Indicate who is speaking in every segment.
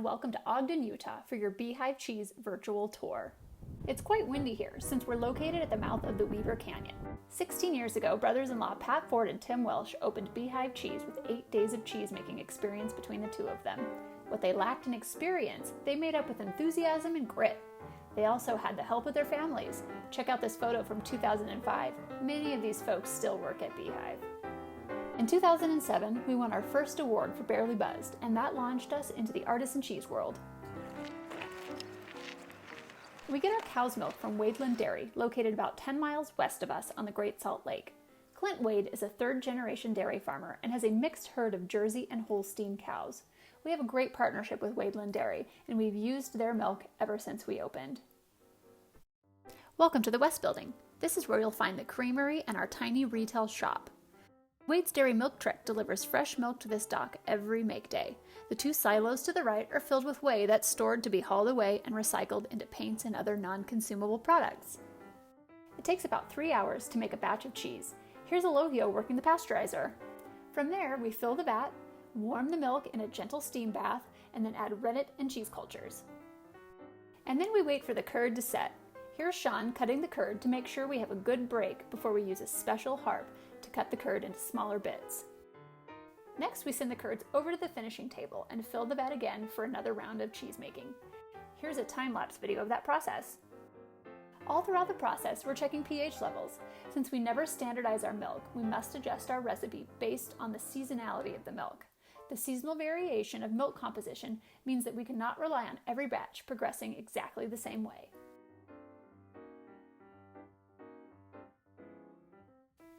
Speaker 1: and welcome to Ogden, Utah for your Beehive Cheese virtual tour. It's quite windy here since we're located at the mouth of the Weaver Canyon. 16 years ago, brothers-in-law Pat Ford and Tim Welsh opened Beehive Cheese with 8 days of cheese-making experience between the two of them. What they lacked in experience, they made up with enthusiasm and grit. They also had the help of their families. Check out this photo from 2005. Many of these folks still work at Beehive. In 2007, we won our first award for Barely Buzzed, and that launched us into the artisan cheese world. We get our cow's milk from Wadeland Dairy, located about 10 miles west of us on the Great Salt Lake. Clint Wade is a third-generation dairy farmer and has a mixed herd of Jersey and Holstein cows. We have a great partnership with Wadeland Dairy, and we've used their milk ever since we opened. Welcome to the West Building. This is where you'll find the creamery and our tiny retail shop. Wade's Dairy Milk Truck delivers fresh milk to this dock every make day. The 2 silos to the right are filled with whey that's stored to be hauled away and recycled into paints and other non-consumable products. It takes about 3 hours to make a batch of cheese. Here's Elohio working the pasteurizer. From there, we fill the vat, warm the milk in a gentle steam bath, and then add rennet and cheese cultures. And then we wait for the curd to set. Here's Sean cutting the curd to make sure we have a good break before we use a special harp to cut the curd into smaller bits. Next, we send the curds over to the finishing table and fill the vat again for another round of cheese making. Here's a time-lapse video of that process. All throughout the process, we're checking pH levels. Since we never standardize our milk, we must adjust our recipe based on the seasonality of the milk. The seasonal variation of milk composition means that we cannot rely on every batch progressing exactly the same way.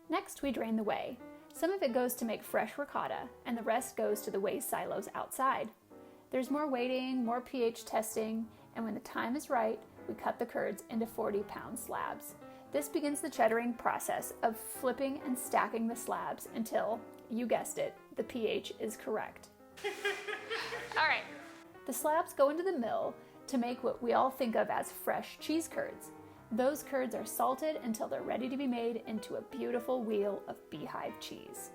Speaker 1: Next, we drain the whey. Some of it goes to make fresh ricotta, and the rest goes to the whey silos outside. There's more waiting, more pH testing, and when the time is right, we cut the curds into 40-pound slabs. This begins the cheddaring process of flipping and stacking the slabs until, you guessed it, the pH is correct. All right. The slabs go into the mill to make what we all think of as fresh cheese curds. Those curds are salted until they're ready to be made into a beautiful wheel of Beehive cheese.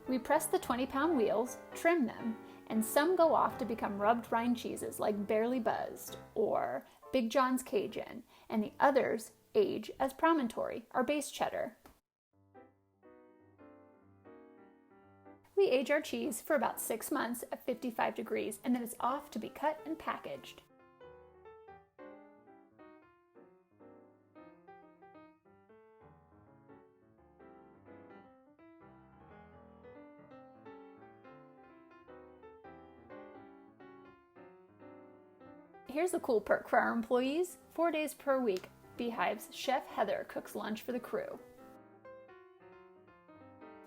Speaker 1: We press the 20-pound wheels, trim them, and some go off to become rubbed rind cheeses like Barely Buzzed or Big John's Cajun, and the others age as Promontory, our base cheddar. We age our cheese for about 6 months at 55 degrees, and then it's off to be cut and packaged. Here's a cool perk for our employees. 4 days per week, Beehive's Chef Heather cooks lunch for the crew.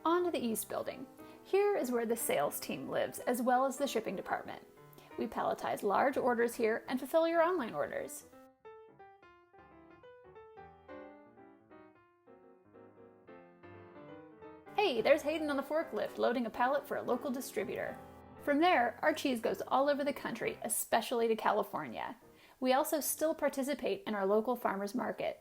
Speaker 1: On to the East Building. Here is where the sales team lives, as well as the shipping department. We palletize large orders here and fulfill your online orders. Hey, there's Hayden on the forklift loading a pallet for a local distributor. From there, our cheese goes all over the country, especially to California. We also still participate in our local farmers market.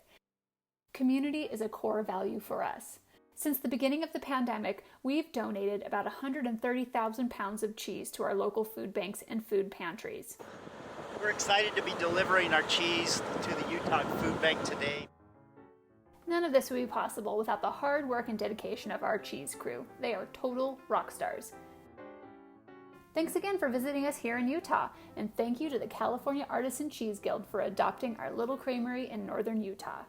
Speaker 1: Community is a core value for us. Since the beginning of the pandemic, we've donated about 130,000 pounds of cheese to our local food banks and food pantries.
Speaker 2: We're excited to be delivering our cheese to the Utah Food Bank today.
Speaker 1: None of this would be possible without the hard work and dedication of our cheese crew. They are total rock stars. Thanks again for visiting us here in Utah, and thank you to the California Artisan Cheese Guild for adopting our little creamery in northern Utah.